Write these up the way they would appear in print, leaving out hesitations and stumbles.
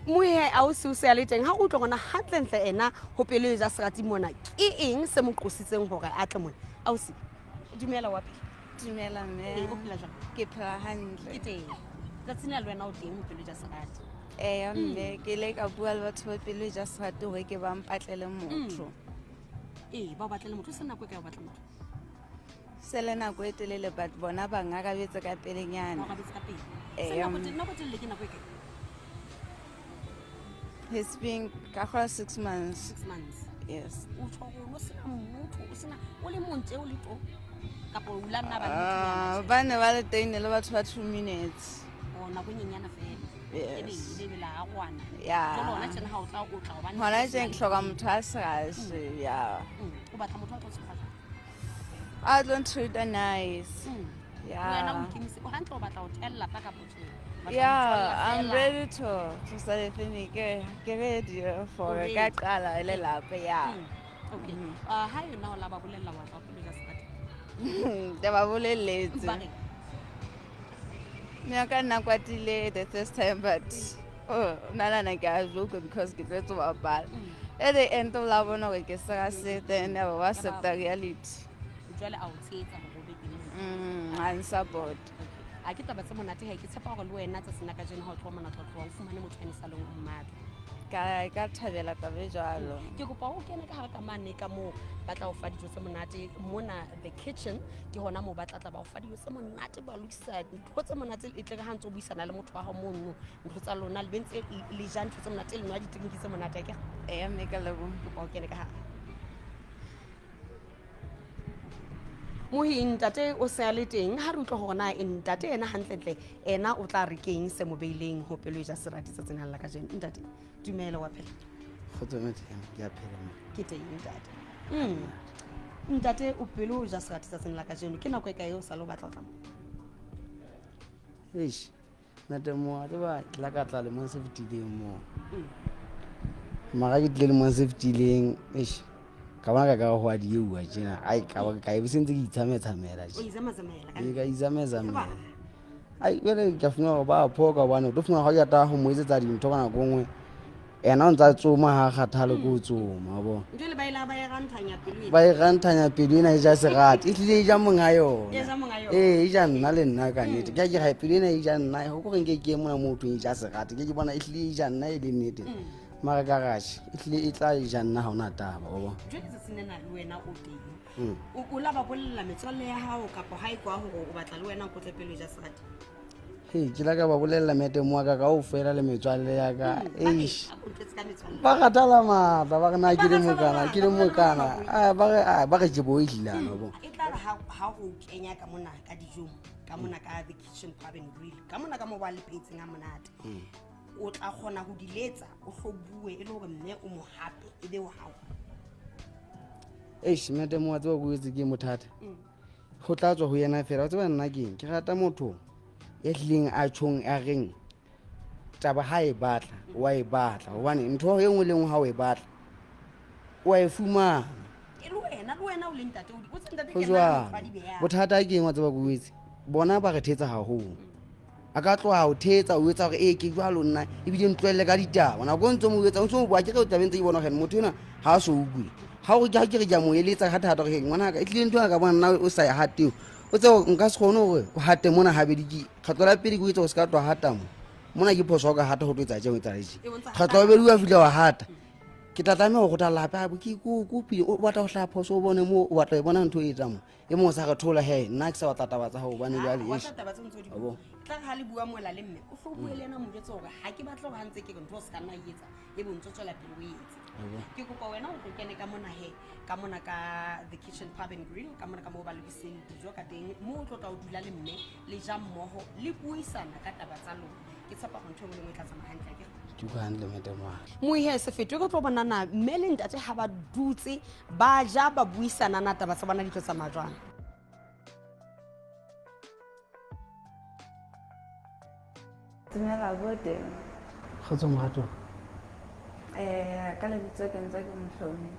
Mohe au se o se le teng ha o tlo gona hatlentle ena ho pele ja serati mona ke eng se mo qositseng hore a tle mona au se dumela wa pele Dumela mme. o phela jwang Ke phela hantle. ke teng tsatsing le wena o teng ho pele ja serati Mme ke ile ka bua le batho ba pele ja serati hore ke ba mpatlele motho. ba o batlele motho se nako e ka o batla motho Se le nako e telele but bona ba ngarabetse ka pelenyana. ga bitse ka pele nako telele ke nako e kae It's been ka 6 months. 6 months Yes. o tsho go no se motho o sena o le montle o le to kapo o la nna ba le Ba ne ba le teng le batho ba 2 minutes. o nako nyenyana fela Yes. e be la agwana Yeah. jalo hona tjena ha o tla o tla o bana Hona tjena ke hloka motho a serase. Yeah. o batla motho a tlo se fata I don't treat her nice. wena o Yeah. ikemise o hantle o batla ho tella pa ka botho Yeah, I'm ready to start a family. Get ready for a Already. qala le lapa. Yeah. Okay. Ha yona o la ba bolella wa tsa pele ja serati They were boleletse. ba re Me ka nna kwatile the first time but nana ke a joke because ke tlo ba bala. At the end of la bona ke sa se then I was accept the reality. jwale a o tshetsa go be ke And support. a ke taba tse monate ha ke tshepa gore le wena tsa sena ka jeno ha o tloa monate o fumane motho ene sa leng o mmatla Ka thabela ka be jalo. ke kopa o kene ka hara ka mane ka moo ba tla o fa dijo tse monate mona the kitchen ke hona moo ba tla ba o fa dijo tse monate ba lokisa ntho tse monate e tle ka ha ntse o buisana le motho wa hao mono ntho tsa lona le bentse le ja ntho tse monate le nwa ditinki tse monate ke Me ka lebo. kopa o kene ka hara Mohi ntate o se a le teng ha re utlwa hore na ntate ena hantlentle ena o tla re keng se mo beileng ho pelo ja serati tsa tsena la ka jeno ntate dumela wa phela Kgotsometse ke a phela. ke teng ntate ntate o pelo ja serati tsa tsena la ka jeno ke nako e kae o sa lo batla tla Eish. Nate mo a ba la ka tla le mo se fitileng mo. Mara ke tle le mo se fitileng. Eish. Ka bona ka go a diua tjena. Ai ka ba ka e sentse ke itsamela o izamazamela ka Ke ka izamela. Ai wele ke funa go ba phoka bana o funa go ya ta go mo etsetsa dintho kana go ngwe. Ena o ntsa tsoma ha kgathale go tsoma bo. ntwe le ba ila ba e ranthanya pelo Ba e ganthanya pelo ena e ja serati. E tlile e ja monga e yona. ja monga yona E ja nna le nna ka nnete. Ke ga pelo ena e ja nna. Go go reng ke mona motho e ja serati. Ke bona e tlile e ja nna e le nnete. Mara garage e tlile e tla e ja nna ha ona taba o bo. jwale tsa senena le wena o teng o la ba bolla metswalle ya hao kapo ha e kwa hore o batla le wena o tle pelo ja serati Hey, ke la ka ba bolella mete mo ka o fela le metswalle ya ka. Eish. o tletse ka metswalle Ba gatala matla ba na ke le mokana. Ba re je bo ilana bo. e tla ha go kenya ka mona ka dijong ka mona ka the kitchen pub and grill ka mona ka mo ba le petseng a monate o tla kgona go diletsa o hlobue e le hore mme o mo hape e be o hao Eish, mete mo tsa go itse ke mothata. Go tlatswa go yena fela. O tseba nna ke rata motho e tleng a tshong a reng taba ha e batla wa e batla hobane ntho e nngwe le nngwe ha o e batla wa e fumana. e le wena o le ntate o tse ntate Go ke jwang nna di beya bothata ke eng wa tseba go itse bona ba re thetsa haholo a ka tloha o thetsa o etsa gore ke jwalo nna ebile ntloelle ka ditaba nako ntse mo etsa o ntse mo bua ke re o tabeng tse ke bona gore motho ena ha so utlwe ha o ke re ja mo eletsa ka thata gore ngwana ka e tlile ntho ka bona nna o sa ya hateo o tse nka se kgone gore o hate mona habedi ke kgatlo la pele ke o etsa go se ka tloa hata mo mona ke phoso ka hata go tlo etsa tjeo etsa le kgatlo la bedi wa fihla wa hata ke tla tlameha go tla lapa ke kopile o batla go hlaya phoso o bone mo o batla e bona ntho e etsa mo e mo sa re thola he nna ke sa batla taba tsa go bane jwale wa eish taba tse ntse di abo tla ha le bua mola le mme o hlobue le ena mo jetse hore ha ke batla go hantse ke ntho o se ka nna etsa e bo ntse tswela pele o etsa ke kopa wena o tlo kene ka mona he ka mona ka the kitchen pub and grill ka mona ka mo ba le diseng dijo ka teng mo o tlo tla o dula le mme le ja mmoho le buisana ka taba tsa lona ke tshepa go ntho e nngwe e tla tsamaya hantle ke ke go handle mete mo moihe se fetwe go tlo bonana mme le ntate ha ba dutse ba ja ba buisana na taba tsa bona di tlo tsamaya jwang Dumela bote. khotso mohato Ka lebitso ke ntse ke mohlome.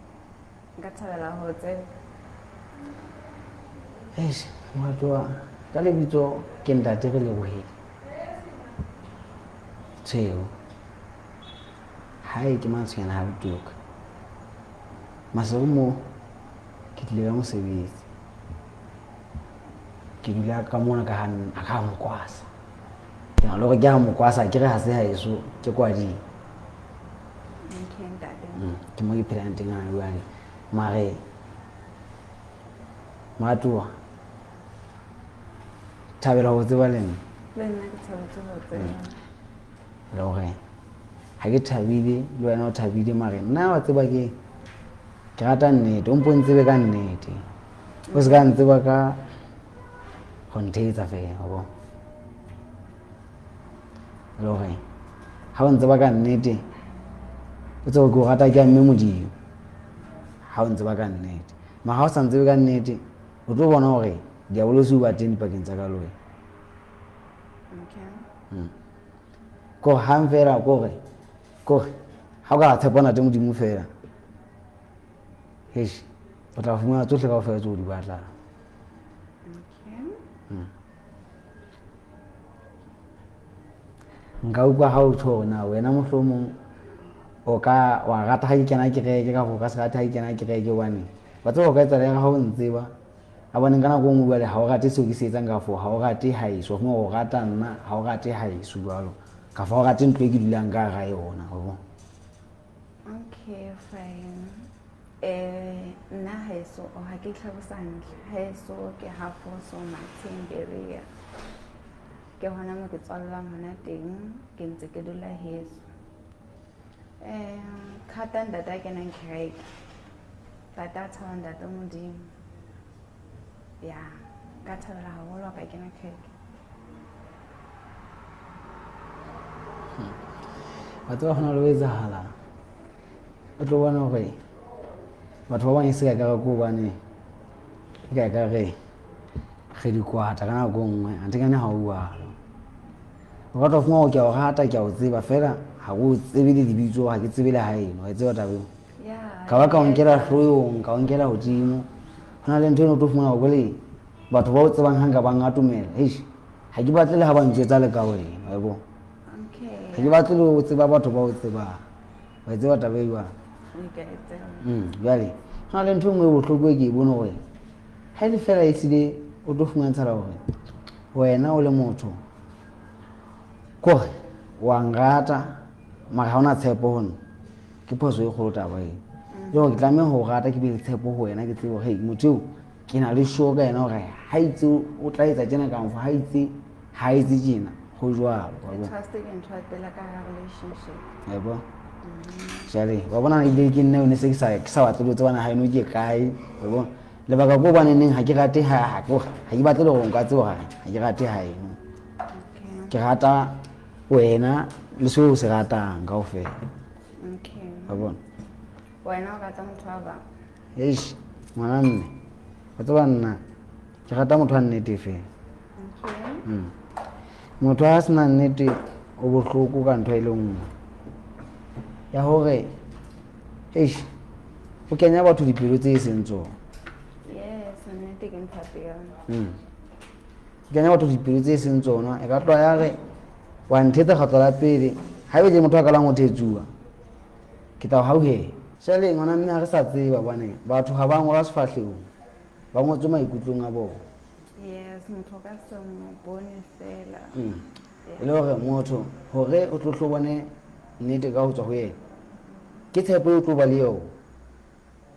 Nka thabela ho tseba. eish mohato wa ka lebitso ke ntate re lebohile tsheo hae ke matshwena ha botoka masego mo ke tlile ka mosebetsi ke dula ka mona ka hanna a ka mokwasa ke na le gore ke a mokwasa ke re ha se haeso ke kwadile Okay, ntate. ke mo ke phelang teng ana jwale mare matoa thabela go tseba le nna Le nna ke thabetse ho tseba. le gore ha ke thabile le wena o thabile mare nna wa tseba ke rata nnete o mpo ntsebe ka nnete o se ka ntseba ka go ntheetsa fela o bona le gore ha o ntseba ka nnete o tsebe ke o rata ke a mme Modimo ha o ntseba ka nnete mara ha o sa ntsebe ka nnete o tlo bona gore diabolosi o ba teng dipakeng tsa ka le wena Okay. ko hang fela kore ha o ka tshepana te Modimo fela hesh o tla fumana tsohle kaofela tseo o di batlang Okay. nka utlwa ha o tjho hore na wena mohlomong o ka wa rata ha ke kena kereke ka go ka se rata ha ke kena kereke hobane ba tseba o ka etsa le ha o ntseba a boneng ka nako nngwe jwale ha o rate seo ke se etsang ka fo ha o rate haeso fuma o rata nna ha o rate haeso jwalo ka fa o rate ntlo e ke dulang ka ga yona o bona Okay, fine. Nna haeso o ha ke tlhalosa hantle. Haeso ke hafo so Mathemberia. Ke hona mo ke tswallang hona teng, ke ntse ke dula heso. Khata ndata ke nang kereke. Tata tshaba ndata Modimo. Ya, ka thabela haholo ka kena kereke. batho ba gona le o etsahala o tlo bona gore batho ba bang e se ka kare ko bane e ka kare ge dikwata ka nako nngwe ante kane ga o bualo o ka tlo fuma go ke a o rata ke a o tseba fela ga o tsebe le dibitso ga ke tsebe le ga eno e tseba tabeng Yeah. ka ba ka o nkela tlhoyong ka o nkela godimo go na le ntho eno o tlo fumana gole batho ba o tsebang hang ka bang atumela eish ga ke batle le ga ba ntsetsa le ka wena wa bo Okay. ga ke batle le o tseba batho ba o tsebang wa tseba tabe jwang Okay. jwale go na le ntho nngwe e botlhoko e ke e bone gore ga e le fela e sile o tlo fumantshela gore wena o le motho kore wa nrata mara ga o na tshepo go nna ke phoso e kgolo taba eo le gore ke tlameya go rata ke be le tshepo go wena ke tsebe gore hei motho eo ke na le sure ka ena gore ga itse o tla etsa tjena kamfo ga itse ga etse tjena go jwalo wa bona Trust again, trust la ka relationship. ya bo jale wa bona ile ke nne o ne se ke sa batle lo tsebana ha eno ke kae wa bona lebaka ko bana neng ha ke rate ha ke batle le go nka tsebo ha ke rate ha eno Okay. ke rata wena le seo o se ratang kaofela Okay. wa bona Wena o rata motho wa bang. eish ngwana mme wa tseba nna ke rata motho wa nnete fela Okay. motho a sena nnete o bohloko ka ntho e le nngwe ya gore eish o kenya batho dipelo tse e seng tsona Yes, nnete ke ntho ya pele. o kenya batho dipelo tse e seng tsona e ka tloa ya re wa nthetsa kgatlo la pele ga ebe le motho a ka lang go thetsuwa ke tla go gauhela jale ngwana mme ga re sa tseba bane batho ga ba ngola sefatlhegong ba ngotswe maikutlong a bona Yes, motho ka se mo bone fela. e le gore motho gore o tlo tlo bone nnete ka go tswa go ena ke tshepo e o tlo ba le yone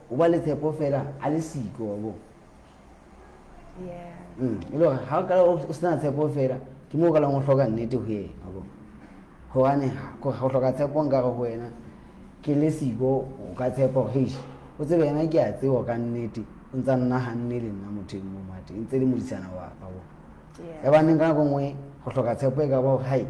o ba le tshepo fela a le siko wa bona Yeah. e le gore ga o kala o sena tshepo fela ke mo o kalang go tlhoka nnete go ena wa bona gobane go tlhoka tshepo nkare go wena ke le siko o ka tshepa gore heish o tsebe ena ke a tseba ka nnete o ntsa nna ganne le nna motho mo mate ntse le modisana wa ka bona Yeah. ya baneng ka nako nngwe go tlhoka tshepo e ka ba gore hai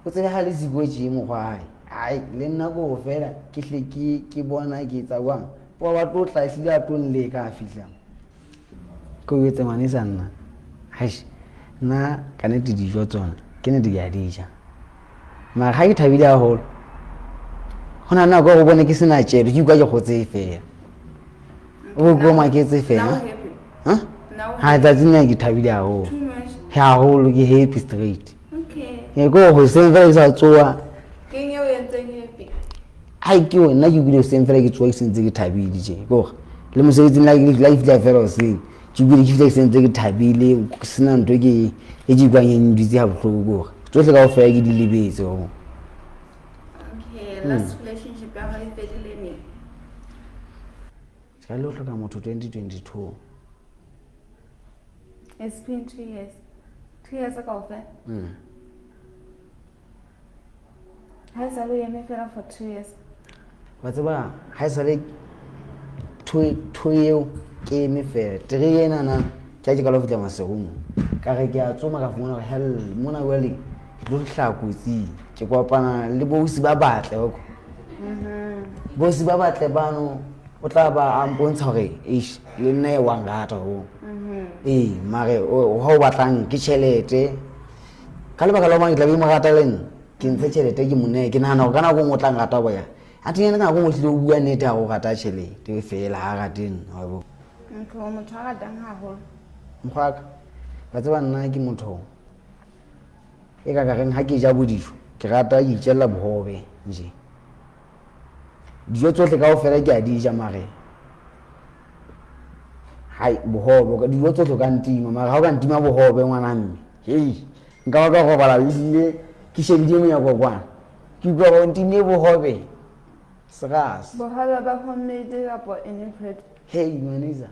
o tsebe ga le siko e tšee mokgwa gae hai le nna ko fela ke hle ke bona ke etsa jwang wa ba tlo tla ehlile a tlong le ka a fitlhang ko o etse ngwanesa nna hash nna ka nnete dijo tsona ke nnete ke a dija mara ga ke thabile gagolo go na nako go bone ke sena tšelo ke ukwa ke kgotse fela o bo ko maketse Now fela happy. ha Now ha tsatsing nna ke thabile gagolo too much. gagolo ke happy straight Okay. e ko go seng fela ke sa tsoa Ke eng eo e entseng happy? ai ke wena ke bile seng fela ke tsoa ke sentse ke thabile tje kore le mosebetsing la ifila fela o seng ke bile ke fila ke sentse ke thabile ke sena ntho e ke kwang e nditse ha bohloko kore tsohle kaofela ke di lebetse o Okay, last relationship ya hao e fedile neng? ka le o hloka motho 2022 It's been 2 years. 2 years kaofela? Ha e sa le o eme fela for 2 years. wa tseba ha e sale thuo eo ke eme fela tere enana ke a ke ka lo fitla masegong ka re ke a tsoma ka fumana gore hell mona wele ke tlo hlaha kotsing ke kopana le bosi ba batle oko bosi ba batle bano o tla ba a mpontsha gore eish le nna e wa ngata ho mare ha o batlang ke tšhelete ka lebaka la mang ke tla be mo rata le nna ke ntshe tšhelete ke monne ke nagana gore ka nako ngwe o tla ngata boya a tene ka nako ngwe tlile o bua nnete ga go rata tšhelete e fela ga rate nna wa bo Motho a ratang haholo. mokgwaka ba tseba nna ke motho e ka kareng ga ke ja bodijo ke rata ke itšelela bogobe nje dijo tsohle kao fela ke a di ja mare hai bogobe dijo tsohle ka ntima mare ga o ka ntima bogobe ngwana mme hei nka ba ka gobala lebile ke shebile menyako kwana ke utlwa go ntimile bogobe segase Bohobe ba homemade kapo any-bread? hei manisa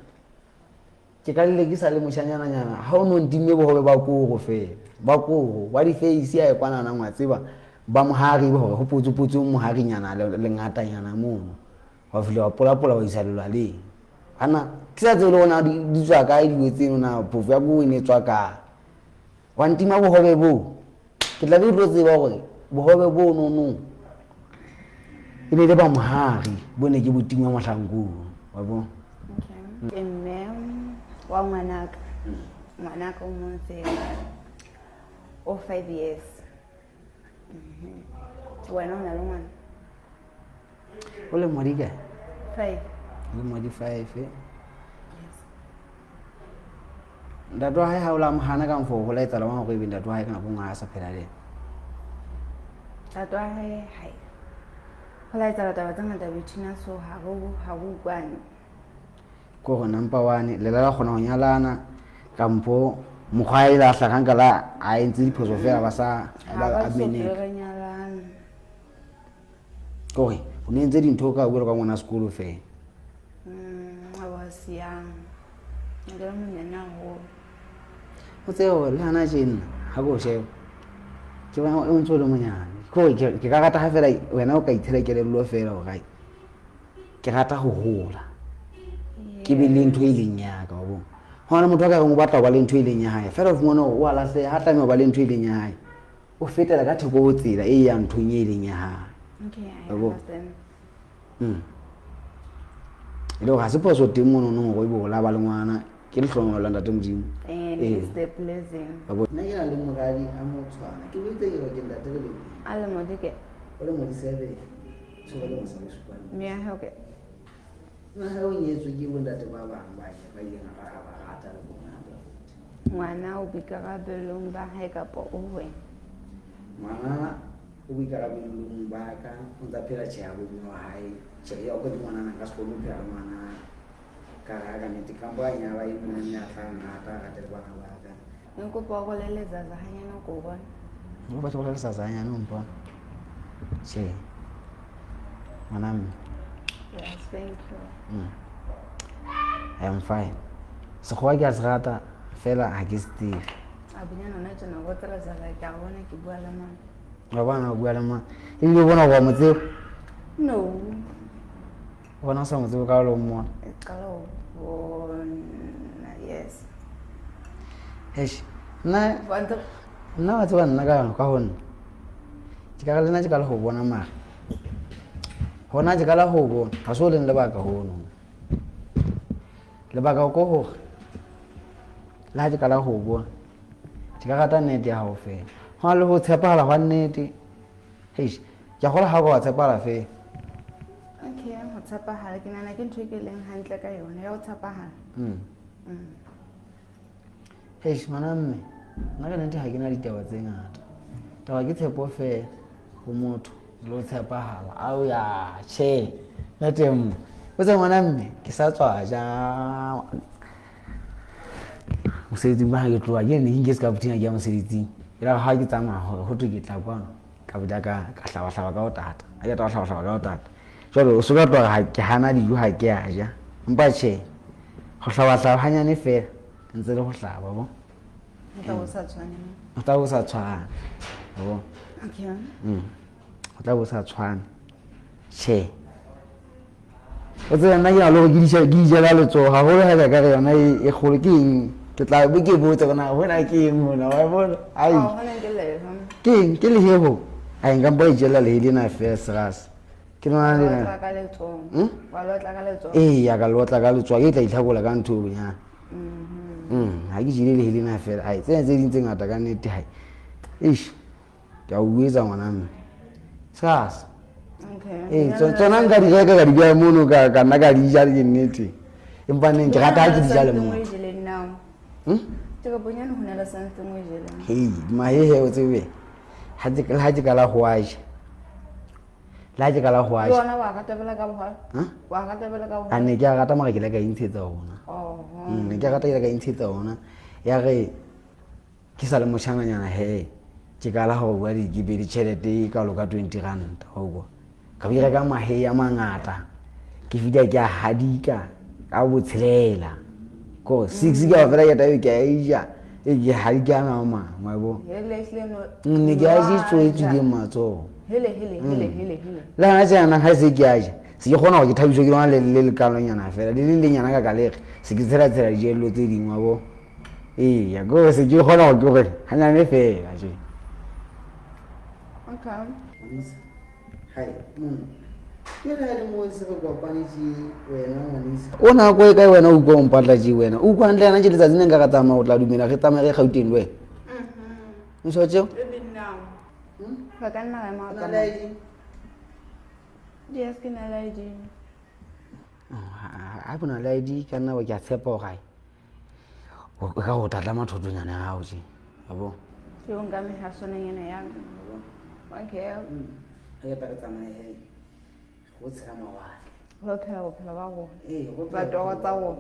ke ka lele ke sa le mošanyana-nyana ga o no ntimme bogobe ba koro fela ba koro wa di-face a e kwanana ngwa tseba ba mohari gore go potso moharinyana le ngatanyana mono wa file wa pola-pola wa isa lelwaleng ana ke sa tseo le gona di tswa kae dilo tseno na phofu ya ko e ne tswa kae wa ntima bogobe boo ke tla be ke tlo tseba gore bogobe boo nono e ne le ba mohari bo ne ke botima motlhankong wa bo Okay. Mme wa ngwanaka. Ngwanaka o montse o 5 years. Wena o na le ngwana? o le ngwadi kae 5. le ngwadi 5 ntate wa hae ha o la mohana ka mfo go laetsala wa go e be ntate wa hae ka nako ngwe a sa phela le Tatwa hai. Ho laetsala taba tse ngata between so ha go utlwane. ko go number 1 le la gona go nyalana kampo mokgwa e la tlhagang ka la a entse diphoso fela ba sa Ha a ba meneka nyalana. ko o ne ntse dintho ka bua ka ngwana sekolo fela I was young. Ngelo monyana ho. o tseo le hana tjena ha go sheba ke bona o ntse o le monyane ko ke ka rata ha fela wena o ka ithela kelello fela o gai ke rata go hola ke be le ntho e leng ya ka bo hona motho ka go batla ba le ntho e leng ya hae fela o fumana o a lahle ha tla me ba le ntho e leng ya hae o fetela ka theko o tsela e yang ntho e leng ya hae Okay, I Yabo. understand. ile ga se phoso teng mono no go ibo la ba le ngwana ke le hlongo la ntate modimo And it's the blessing. Yabo. Nna ke na le moradi a motshwana ke botse ke re ke ntate le le Ale modike. o le mo di 7 so le mo sa le supane Mia hoke. nna ha o nyetswe ke bontate ba bang ba yena ba rata le bona Ngwana o boikarabelong ba hae kapo o wena. ngwana o boikarabelong ba ka o ntsa phela tšheabo wa hae tšhe ya o ka di ngwanana ka sekolo phela le ngwana ka ga ka nnete kampo a nyala e mona ya tla ngata a rate le bana ba ka Nkopa go le lezaza hanyana go bona. go batho go le sa zanya no mpa tšhe ngwana mme Yes, thank you. I am fine sekgowa ke a se rata fela ga ke steve Abunyana na tsona go tsela za like a bona ke bua le mang. wa bona o bua le mang ebile o bona go mo tseo No. o bona o sa mo tseo ka lo mmona Kalo bona yes. hesh nna Wanto nna wa tseba nna ka honna ke ka lena ke ka le go bona mara hona ke ka la go bona ga se o leng lebaka hono lebaka ko gore le ha ke ka la go bona ke ka rata nnete ya hao fela go na le go tshepagala gwa nnete heish ke a gola ga go wa tshepagala fela okay, ho tshepahala ke nana ke ntho e ke leng hantle ka yona ya ho tshepahala. heish ngwana mme nna ka nnete ga ke na ditaba tse ngata taba ke tshepo fela go motho lo tshepahala ao ya che la teng o tsa ngwana mme ke sa tswa ja mosebetsi ba ke tloa ke ne ke se ka butina ke mosebetsi ira ha ke tsamaya ho tlo ke tla kwano ka buta ka hlaba ka o tata a ke tla hlaba ka o tata jwale o soka tloa ha ke hana dijo ha ke a ja mpa che go hlaba hanyane fela ntse le go hlaba bo o sa tshwane o tla bo sa tshwana bo okay o tla bo sa tshwana che o tsena nna ke na le go ke dijela letsogo ga golo ga ka re yona e kgolo ke eng ke tla bo ke botse gona bona ke eng mona wa bona ai ke eng ke lehego ai nka mpa ijela lehe na fela segas ke nona le na ya ka lotla ka letsogo ke tla itlhakola ka ntho bonyana ha ke jile lehe na fela ai tsena tse ding tse ngata ka nnete hai eish ke a uetsa ngwana mme segas tsona nka di reka ka di bea mono ka nna ka di ja ke nnete empa neng ke rata ha ke di ja le motho hei mahehe o tsebe ha ke ka la go aja la ke ka la go aja a ne ke a rata mara ke la ka intshetsa ona ne ke a rata ke la ka intshetsa ona ya ge ke sa le motšhananyana he ke ka la go bua ke be ditšhelete ka loka 20 ranta go kwa ka be reka mahe a mangata ke fida ke a hadika ka botshelela ko 6 ke a fela ke tayo ke a ija e ke hadika mama mabo ne ke a ji tsoetsi di matso la na tsena ha se ke aja se ke gona go ke thabiswa ke lona le kalonyana fela le nyana ka kalege se ke tsela dijelo tse dingwe bo ya go se ke gona go ke hanya ne fela je okay hai ke ra le mo se go kopane ji wena ngwanisa o na go ka wena o go mpatla ji wena o kwa ndle na je letsatsi neng ka ka tsamaya o tla dumela ge tsamaya ge gauteng le wena o so tšeo ba ka nna ga ma na le yes ke na le di ha bona le ID ka nna wa ke a tshepa o gae o ka go tlatla mathotonyana ya gago je abo ke o nka meha sonanyana ya okay ge ba re tsamaya he go tshela mawatle go phela bophelo ba go go ba togo tsa go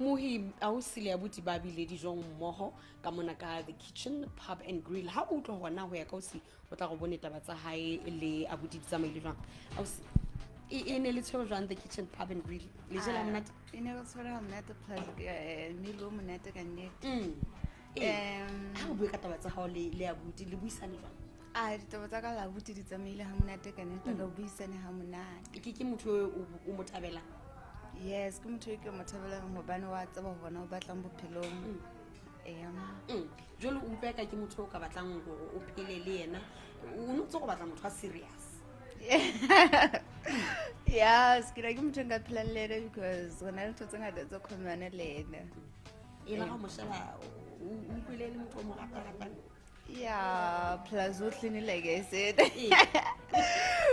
Mohi a o sile ya buti ba bile dijong mmoho ka mona ka the kitchen pub and grill ha o tlo gona ho ya ka o si o tla go bone taba tsa hae le abuti tsamaile jwang a o si e ne le tshwere jwang the kitchen pub and grill le jela monate e ne go tshwara monate plus ne lo monate ka nnete ha o bue ka taba tsa hao le abuti le buisane jwang a ditaba tsa ka la abuti di tsamaile ha monate ka nnete ka buisane ha monate ke motho o mo thabela yes ke motho ke mo thabelang hobane wa tseba bona o batlang bophelong jolo o mpeka ke motho o ka batlang gore o phele le yena o no tso go batla motho a serious yes ke ra ke motho nka phelang le ene because gona le ntho tse ngata tse khomane le ene e la ga mo sheba o utlwile le motho o mo rata yeah plus o tlile like I said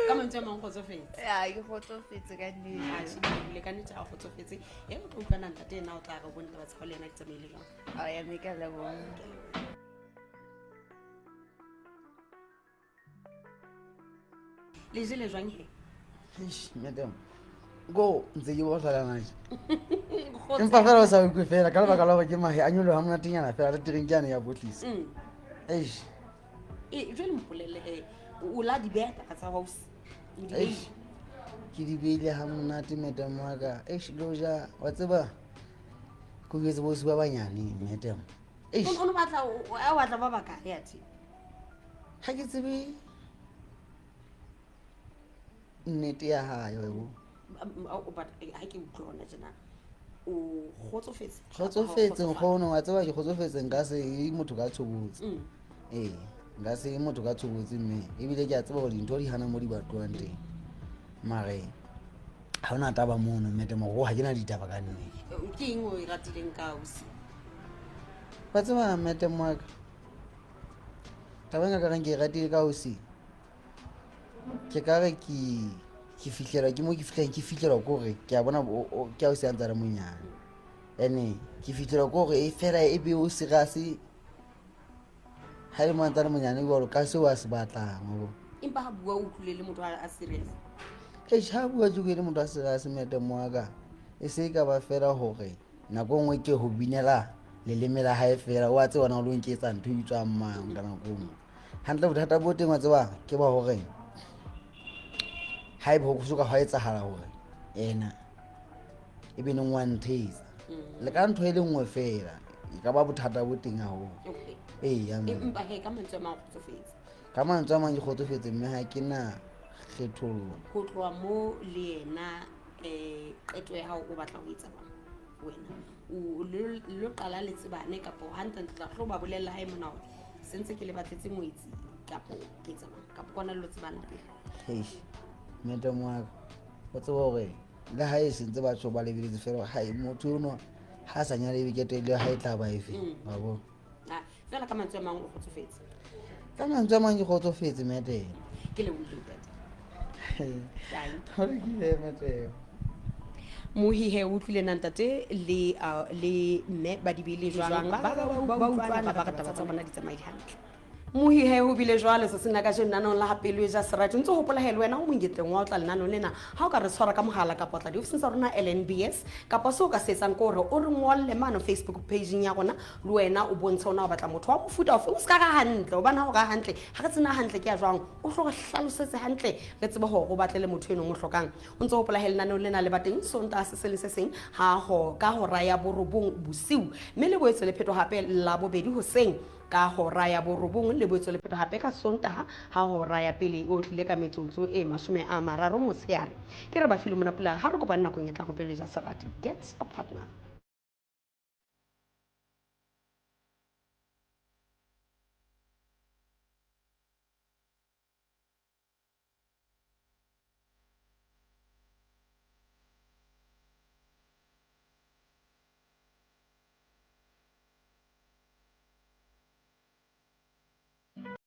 ka mantswe a mang gotsofetse ya ke gotsofetse ka nnete le ka nnete ga gotsofetse e o tlo utlwana ntate ena o tla re bone taba tsa go le ena ke tsamaile jwang a ya meka le bona le jele jwang he madam go ntse ke botsalana je empa fela o sa ukwe fela ka lebaka la gore ke mahe a nyolo ga monatenyana fela le tireng ke ane ya botlisa eish jwale mpolele he o la di beya taba tsa house ke di beile ga monate madam wa ka eish loja wa tseba ko betse bosi ba banyane madam o batla ba bakae ati ga ke tsebe nnete ya gayo ha ke utlwa ona jena o kgotsofetseng kgono wa tseba ke kgotsofetseng ka se motho ka tshobotse nka se motho ka tshobotse mme ebile ke a tseba gore dintho di hana mo di batluwang teng mare ga o na taba mono mmetemogo ga ke na ditaba ka nnete ke eng o e ratileng ka ausi ba tseba mmetemo waka taba nga ka reng ke e ratile ka ausi ke ka re ke fitlhelwa ke mo ke fitlhang ke fitlhelwa kore ke a bona ke ausi a ntse a le monyane ene ke fitlhelwa kore e fela e be o serase ha le montana monyane jalo ka seo a se batlang o bona empa ha bua o utlwile le motho a serious ha bua ke le motho a se mete moaka e se ka ba fela hore nako nngwe ke ho binela leleme la hae fela o a tseba na o lo nketsa ntho e bitswang mang ka nako nngwe hantle bothata bo teng wa tseba ke ba hore ha ebe ho soka hwa etsahala hore ena e be neng wa nthesa le ka ntho e le nngwe fela e ka ba bothata bo teng haholo okay eya empa he ka mantswe a mang go tsofetse ka mantswe a mang ke kgotsofetse mme ha ke na kgethollo go tloa mo le yena qeto ya hao o batla ho etsa bang wena o lo qala le tsebane kapo hantle tla tlo ba bolella hae mona hore sentse ke le batletse moetsi kapo ke etsa bang kapo kona lo tsebana pele mete moaka o tseba hore le ha e sentse batho ba lebeletse fela hae motho ono ha sa nyale bikete le ha e tla ba efe wa bona fela ka mantswe a mang o kgotsofetse ka mantswe a mang ke kgotsofetse mete ke le utlwe hore ke le mete mohihe o utlwile nantate le mme ba di bile jwang ba utlwana ba rata ba tsa bona di tsamaile hantle mohihe ho bile jwale se sena ka jenanong la hapelo e ja serati ntse ho pola hele wena o mongetleng wa o tla lenanong lena ha o ka re tshwara ka mohala ka potla di ofising tsa rona LNBS kapa se o ka se etsang ko hore o re ngolle mano Facebook page ya rona le wena o bontshe ona o batla motho wa mofuta ofe o ska ka hantle o bana ho ka hantle ha re tsena hantle ke ya jwang o hlo re hlalosetse hantle re tsebe hore o batle le motho eno mo hlokang o ntse ho pola hele lenanong lena le bateng sonta se se seng ha ho ka hora ya borobong bosiu mme le boetse le pheto hape la bobedi hoseng ka hora ya borobong le boetse le pheto hape ka sontaha ha hora ya pele o tlile ka metsotso e 30 motshehare ke re ba file mona pula ha re kopana nakong e tla go pele ja serati gets a partner